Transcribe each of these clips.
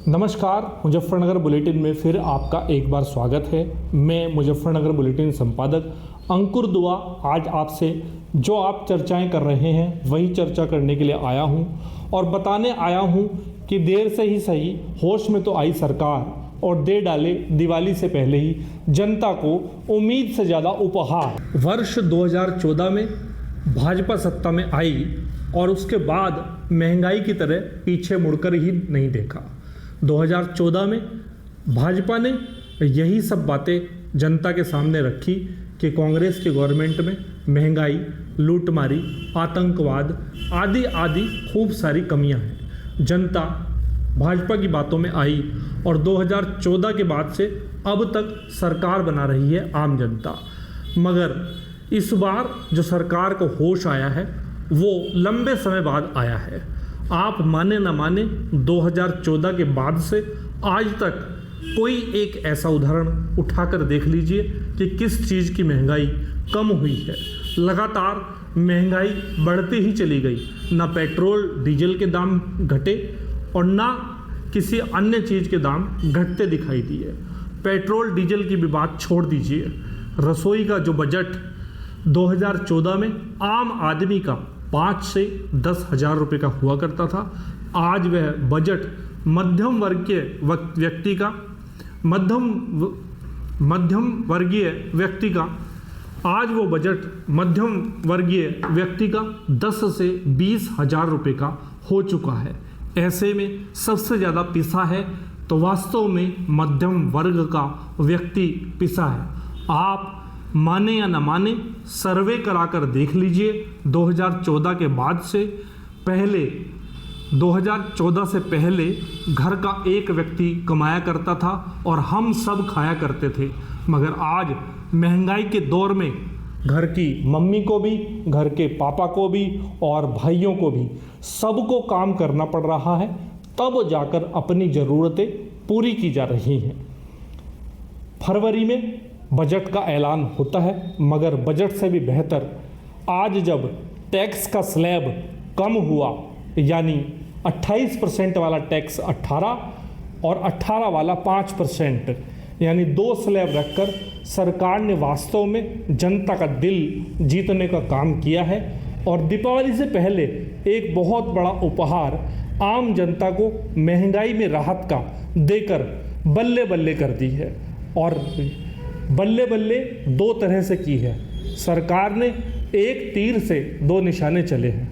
नमस्कार, मुजफ्फरनगर बुलेटिन में फिर आपका एक बार स्वागत है। मैं मुजफ्फरनगर बुलेटिन संपादक अंकुर दुआ आज आपसे जो आप चर्चाएं कर रहे हैं वही चर्चा करने के लिए आया हूं और बताने आया हूं कि देर से ही सही होश में तो आई सरकार और दे डाले दिवाली से पहले ही जनता को उम्मीद से ज़्यादा उपहार। वर्ष 2014 में भाजपा सत्ता में आई और उसके बाद महंगाई की तरह पीछे मुड़कर ही नहीं देखा। 2014 में भाजपा ने यही सब बातें जनता के सामने रखी कि कांग्रेस की गवर्नमेंट में महंगाई, लूटमारी, आतंकवाद आदि आदि खूब सारी कमियां हैं। जनता भाजपा की बातों में आई और 2014 के बाद से अब तक सरकार बना रही है आम जनता। मगर इस बार जो सरकार को होश आया है वो लंबे समय बाद आया है। आप माने न माने 2014 के बाद से आज तक कोई एक ऐसा उदाहरण उठाकर देख लीजिए कि किस चीज़ की महंगाई कम हुई है। लगातार महंगाई बढ़ती ही चली गई, ना पेट्रोल डीजल के दाम घटे और ना किसी अन्य चीज़ के दाम घटते दिखाई दिए। पेट्रोल डीजल की भी बात छोड़ दीजिए, रसोई का जो बजट 2014 में आम आदमी का 5 से 10 हज़ार रुपये का हुआ करता था, आज वह बजट मध्यम वर्गीय व्यक्ति का 10 से 20 हज़ार रुपये का हो चुका है। ऐसे में सबसे ज़्यादा पिसा है तो वास्तव में मध्यम वर्ग का व्यक्ति पिसा है। आप माने या न माने, सर्वे कराकर देख लीजिए। 2014 के बाद से पहले 2014 से पहले घर का एक व्यक्ति कमाया करता था और हम सब खाया करते थे। मगर आज महंगाई के दौर में घर की मम्मी को भी, घर के पापा को भी और भाइयों को भी सबको काम करना पड़ रहा है, तब जाकर अपनी ज़रूरतें पूरी की जा रही हैं। फरवरी में बजट का ऐलान होता है, मगर बजट से भी बेहतर आज जब टैक्स का स्लैब कम हुआ, यानी 28% वाला टैक्स 18 और 18 वाला 5%, यानी 2 स्लैब रखकर सरकार ने वास्तव में जनता का दिल जीतने का काम किया है। और दीपावली से पहले एक बहुत बड़ा उपहार आम जनता को महंगाई में राहत का देकर बल्ले बल्ले कर दी है। और बल्ले बल्ले 2 तरह से की है। सरकार ने एक तीर से 2 निशाने चले हैं।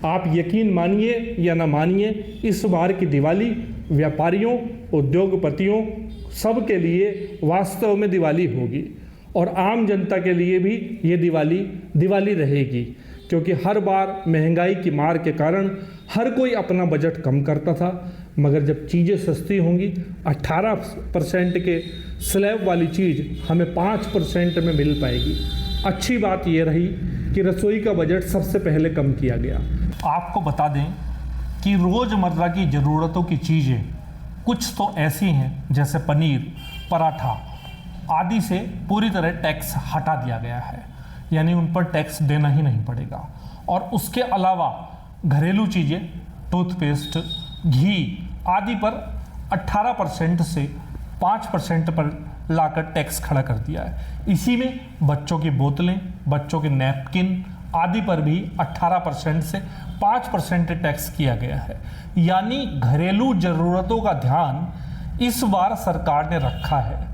आप यकीन मानिए या ना मानिए, इस बार की दिवाली व्यापारियों, उद्योगपतियों सब के लिए वास्तव में दिवाली होगी और आम जनता के लिए भी ये दिवाली रहेगी, क्योंकि हर बार महंगाई की मार के कारण हर कोई अपना बजट कम करता था। मगर जब चीज़ें सस्ती होंगी, 18% के स्लैब वाली चीज़ हमें 5% में मिल पाएगी। अच्छी बात यह रही कि रसोई का बजट सबसे पहले कम किया गया। आपको बता दें कि रोज़मर्रा की ज़रूरतों की चीज़ें कुछ तो ऐसी हैं जैसे पनीर, पराठा आदि से पूरी तरह टैक्स हटा दिया गया है, यानी उन पर टैक्स देना ही नहीं पड़ेगा। और उसके अलावा घरेलू चीज़ें, टूथपेस्ट, घी आदि पर 18% से 5% पर लाकर टैक्स खड़ा कर दिया है। इसी में बच्चों की बोतलें, बच्चों के नैपकिन आदि पर भी 18% से 5% टैक्स किया गया है। यानी घरेलू ज़रूरतों का ध्यान इस बार सरकार ने रखा है।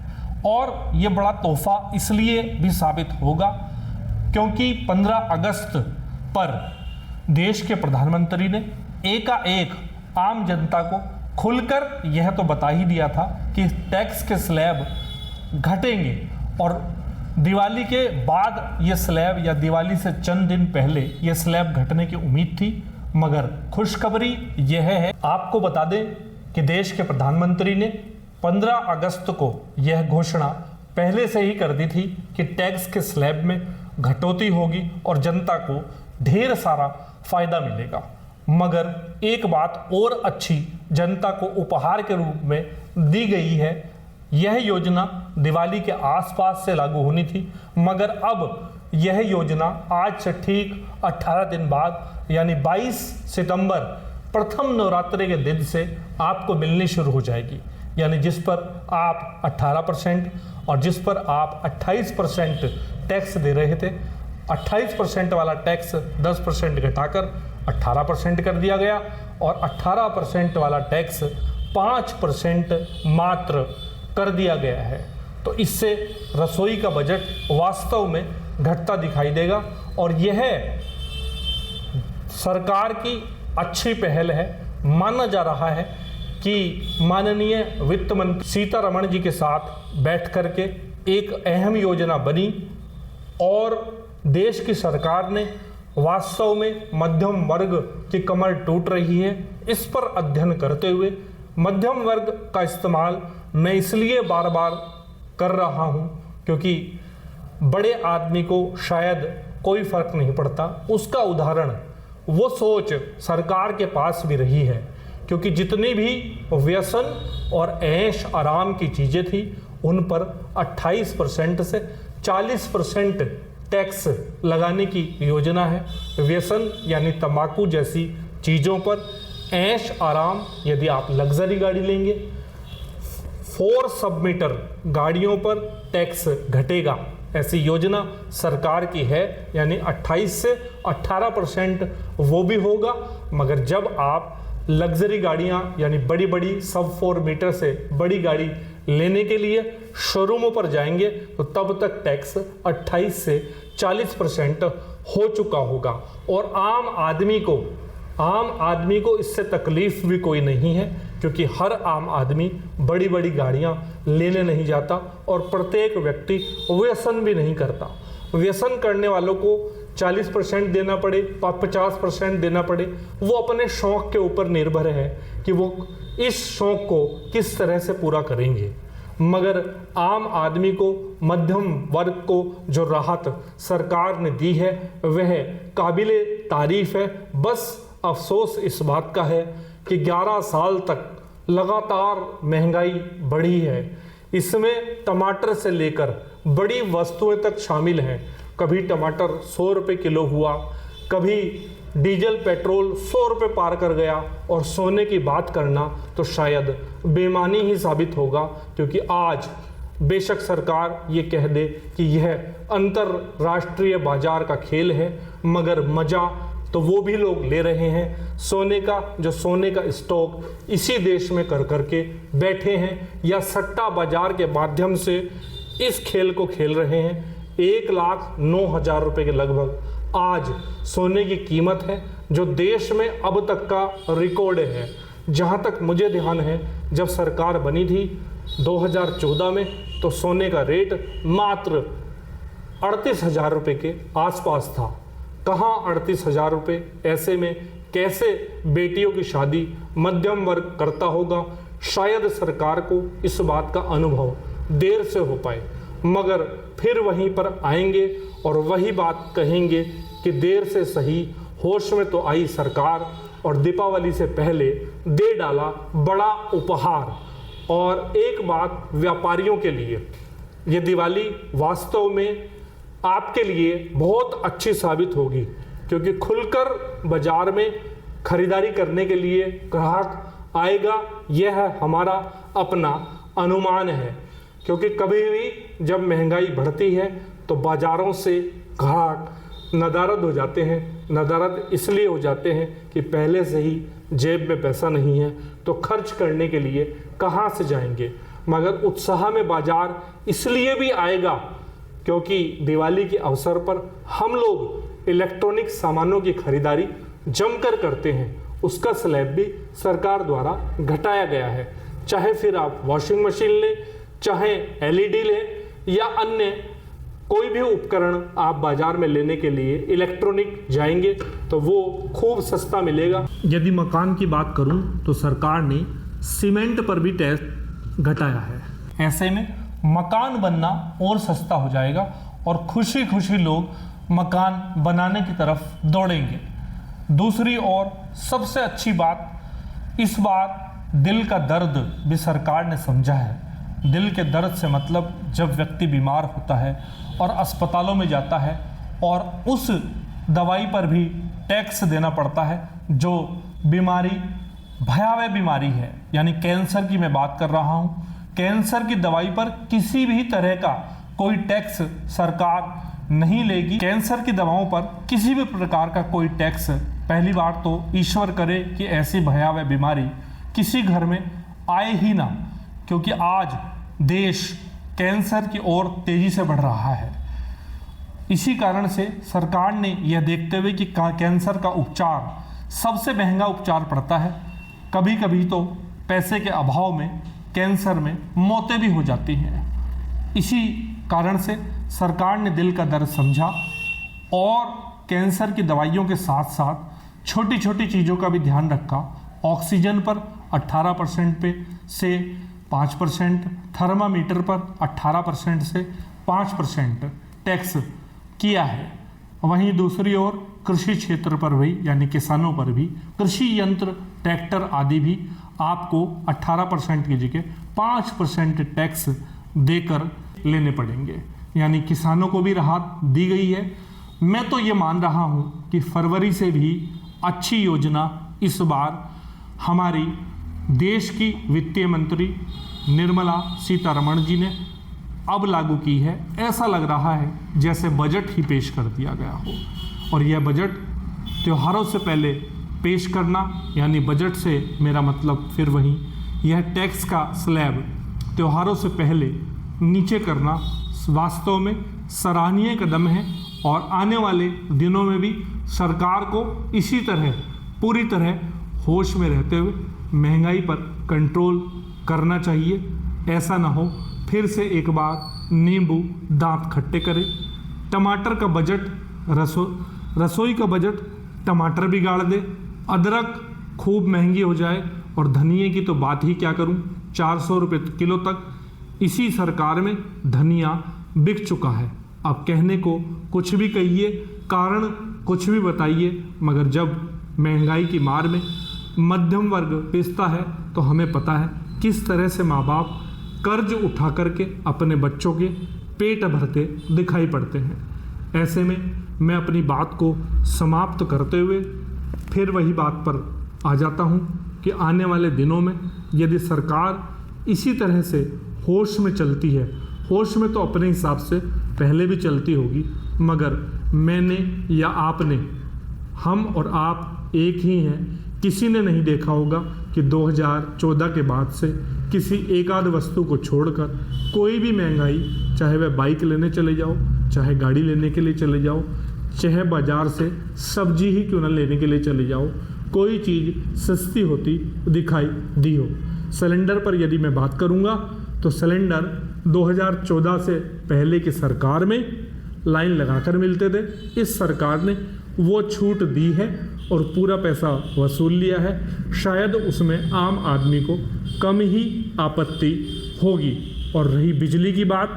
और ये बड़ा तोहफा इसलिए भी साबित होगा क्योंकि 15 अगस्त पर देश के प्रधानमंत्री ने एकाएक आम जनता को खुलकर यह तो बता ही दिया था कि टैक्स के स्लैब घटेंगे और दिवाली के बाद ये स्लैब या दिवाली से चंद दिन पहले ये स्लैब घटने की उम्मीद थी। मगर खुशखबरी यह है, आपको बता दें कि देश के प्रधानमंत्री ने 15 अगस्त को यह घोषणा पहले से ही कर दी थी कि टैक्स के स्लैब में कटौती होगी और जनता को ढेर सारा फायदा मिलेगा। मगर एक बात और अच्छी जनता को उपहार के रूप में दी गई है। यह योजना दिवाली के आसपास से लागू होनी थी, मगर अब यह योजना आज से ठीक 18 दिन बाद यानी 22 सितंबर प्रथम नवरात्रि के दिन से आपको मिलनी शुरू हो जाएगी। यानी जिस पर आप 18% और जिस पर आप 28% टैक्स दे रहे थे, 28% वाला टैक्स 10% घटाकर 18% कर दिया गया और 18% वाला टैक्स 5% मात्र कर दिया गया है। तो इससे रसोई का बजट वास्तव में घटता दिखाई देगा और यह सरकार की अच्छी पहल है। माना जा रहा है कि माननीय वित्त मंत्री सीतारमण जी के साथ बैठ करके एक अहम योजना बनी और देश की सरकार ने वास्तव में मध्यम वर्ग की कमर टूट रही है, इस पर अध्ययन करते हुए मध्यम वर्ग का इस्तेमाल मैं इसलिए बार बार कर रहा हूं क्योंकि बड़े आदमी को शायद कोई फर्क नहीं पड़ता। उसका उदाहरण वो सोच सरकार के पास भी रही है, क्योंकि जितनी भी व्यसन और ऐश आराम की चीज़ें थी उन पर 28% से 40% टैक्स लगाने की योजना है। व्यसन यानी तंबाकू जैसी चीज़ों पर, ऐश आराम यदि आप लग्जरी गाड़ी लेंगे, 4 सब-मीटर गाड़ियों पर टैक्स घटेगा, ऐसी योजना सरकार की है। यानी 28 से 18% वो भी होगा। मगर जब आप लग्जरी गाड़ियां यानी बड़ी बड़ी सब 4 मीटर से बड़ी गाड़ी लेने के लिए शोरूमों पर जाएंगे तो तब तक टैक्स 28 से 40% हो चुका होगा और आम आदमी को इससे तकलीफ भी कोई नहीं है, क्योंकि हर आम आदमी बड़ी बड़ी गाड़ियां लेने नहीं जाता और प्रत्येक व्यक्ति व्यसन भी नहीं करता। व्यसन करने वालों को 40% देना पड़े, 50% देना पड़े, वो अपने शौक के ऊपर निर्भर है कि वो इस शौक को किस तरह से पूरा करेंगे। मगर आम आदमी को, मध्यम वर्ग को जो राहत सरकार ने दी है वह काबिले तारीफ है। बस अफसोस इस बात का है कि 11 साल तक लगातार महंगाई बढ़ी है। इसमें टमाटर से लेकर बड़ी वस्तुएं तक शामिल हैं। कभी टमाटर 100 रुपये किलो हुआ, कभी डीजल पेट्रोल 100 रुपये पार कर गया और सोने की बात करना तो शायद बेईमानी ही साबित होगा, क्योंकि आज बेशक सरकार ये कह दे कि यह अंतरराष्ट्रीय बाजार का खेल है, मगर मज़ा तो वो भी लोग ले रहे हैं। सोने का स्टॉक इसी देश में कर करके बैठे हैं या सट्टा बाजार के माध्यम से इस खेल को खेल रहे हैं। 1,09,000 रुपये के लगभग आज सोने की कीमत है, जो देश में अब तक का रिकॉर्ड है। जहाँ तक मुझे ध्यान है, जब सरकार बनी थी 2014 में तो सोने का रेट मात्र 38,000 रुपये के आसपास था। कहाँ 38,000 रुपये? ऐसे में कैसे बेटियों की शादी मध्यम वर्ग करता होगा? शायद सरकार को इस बात का अनुभव देर से हो पाए, मगर फिर वहीं पर आएंगे और वही बात कहेंगे कि देर से सही, होश में तो आई सरकार और दीपावली से पहले दे डाला बड़ा उपहार। और एक बात व्यापारियों के लिए, ये दिवाली वास्तव में आपके लिए बहुत अच्छी साबित होगी, क्योंकि खुलकर बाजार में खरीदारी करने के लिए ग्राहक आएगा, यह हमारा अपना अनुमान है। क्योंकि कभी भी जब महंगाई बढ़ती है तो बाज़ारों से ग्राहक नदारद हो जाते हैं। नदारद इसलिए हो जाते हैं कि पहले से ही जेब में पैसा नहीं है तो खर्च करने के लिए कहाँ से जाएंगे। मगर उत्साह में बाज़ार इसलिए भी आएगा क्योंकि दिवाली के अवसर पर हम लोग इलेक्ट्रॉनिक सामानों की खरीदारी जमकर करते हैं। उसका स्लैब भी सरकार द्वारा घटाया गया है। चाहे फिर आप वॉशिंग मशीन लें, चाहे एलईडी लें या अन्य कोई भी उपकरण आप बाजार में लेने के लिए इलेक्ट्रॉनिक जाएंगे तो वो खूब सस्ता मिलेगा। यदि मकान की बात करूं तो सरकार ने सीमेंट पर भी टैक्स घटाया है। ऐसे में मकान बनना और सस्ता हो जाएगा और खुशी खुशी लोग मकान बनाने की तरफ दौड़ेंगे। दूसरी ओर सबसे अच्छी बात, इस बार दिल का दर्द भी सरकार ने समझा है। दिल के दर्द से मतलब जब व्यक्ति बीमार होता है और अस्पतालों में जाता है और उस दवाई पर भी टैक्स देना पड़ता है, जो बीमारी भयावह बीमारी है, यानी कैंसर की मैं बात कर रहा हूं। कैंसर की दवाई पर किसी भी तरह का कोई टैक्स सरकार नहीं लेगी। कैंसर की दवाओं पर किसी भी प्रकार का कोई टैक्स, पहली बार तो ईश्वर करे कि ऐसी भयावह बीमारी किसी घर में आए ही ना, क्योंकि आज देश कैंसर की ओर तेजी से बढ़ रहा है। इसी कारण से सरकार ने यह देखते हुए कि कैंसर का उपचार सबसे महंगा उपचार पड़ता है, कभी कभी तो पैसे के अभाव में कैंसर में मौतें भी हो जाती हैं। इसी कारण से सरकार ने दिल का दर्द समझा और कैंसर की दवाइयों के साथ साथ छोटी छोटी चीज़ों का भी ध्यान रखा। ऑक्सीजन पर 18% पे से 5%, थर्मामीटर पर 18% से 5% टैक्स किया है। वहीं दूसरी ओर कृषि क्षेत्र पर भी, यानी किसानों पर भी, कृषि यंत्र, ट्रैक्टर आदि भी आपको 18% की जगह 5% टैक्स देकर लेने पड़ेंगे, यानी किसानों को भी राहत दी गई है। मैं तो ये मान रहा हूँ कि फरवरी से भी अच्छी योजना इस बार हमारी देश की वित्तीय मंत्री निर्मला सीतारमण जी ने अब लागू की है। ऐसा लग रहा है जैसे बजट ही पेश कर दिया गया हो, और यह बजट त्योहारों से पहले पेश करना, यानी बजट से मेरा मतलब फिर वही यह टैक्स का स्लैब त्योहारों से पहले नीचे करना वास्तव में सराहनीय कदम है। और आने वाले दिनों में भी सरकार को इसी तरह पूरी तरह होश में रहते हुए महंगाई पर कंट्रोल करना चाहिए। ऐसा ना हो फिर से एक बार नींबू दांत खट्टे करे। टमाटर का बजट रसोई का बजट टमाटर बिगाड़ दे, अदरक खूब महंगी हो जाए, और धनिये की तो बात ही क्या करूं, 400 रुपये किलो तक इसी सरकार में धनिया बिक चुका है। अब कहने को कुछ भी कहिए, कारण कुछ भी बताइए, मगर जब महंगाई की मार में मध्यम वर्ग पिसता है तो हमें पता है किस तरह से माँ बाप कर्ज उठा करके अपने बच्चों के पेट भरते दिखाई पड़ते हैं। ऐसे में मैं अपनी बात को समाप्त करते हुए फिर वही बात पर आ जाता हूँ कि आने वाले दिनों में यदि सरकार इसी तरह से होश में चलती है, होश में तो अपने हिसाब से पहले भी चलती होगी, मगर मैंने या आपने, हम और आप एक ही हैं, किसी ने नहीं देखा होगा कि 2014 के बाद से किसी एक आध वस्तु को छोड़कर कोई भी महंगाई, चाहे वह बाइक लेने चले जाओ, चाहे गाड़ी लेने के लिए चले जाओ, चाहे बाजार से सब्जी ही क्यों न लेने के लिए चले जाओ, कोई चीज़ सस्ती होती दिखाई दी हो। सिलेंडर पर यदि मैं बात करूंगा तो सिलेंडर 2014 से पहले की सरकार में लाइन लगाकर मिलते थे। इस सरकार ने वो छूट दी है और पूरा पैसा वसूल लिया है। शायद उसमें आम आदमी को कम ही आपत्ति होगी। और रही बिजली की बात,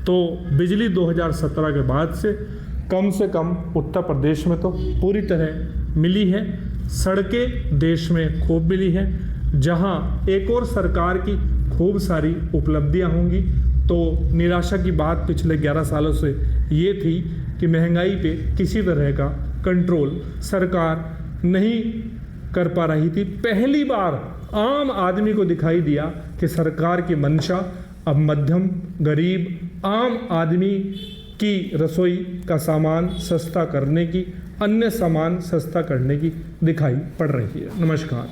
तो बिजली 2017 के बाद से कम उत्तर प्रदेश में तो पूरी तरह मिली है। सड़कें देश में खूब मिली है। जहां एक और सरकार की खूब सारी उपलब्धियां होंगी, तो निराशा की बात पिछले 11 सालों से ये थी कि महंगाई पे किसी तरह का कंट्रोल सरकार नहीं कर पा रही थी। पहली बार आम आदमी को दिखाई दिया कि सरकार की मंशा अब मध्यम, गरीब, आम आदमी की रसोई का सामान सस्ता करने की, अन्य सामान सस्ता करने की दिखाई पड़ रही है। नमस्कार।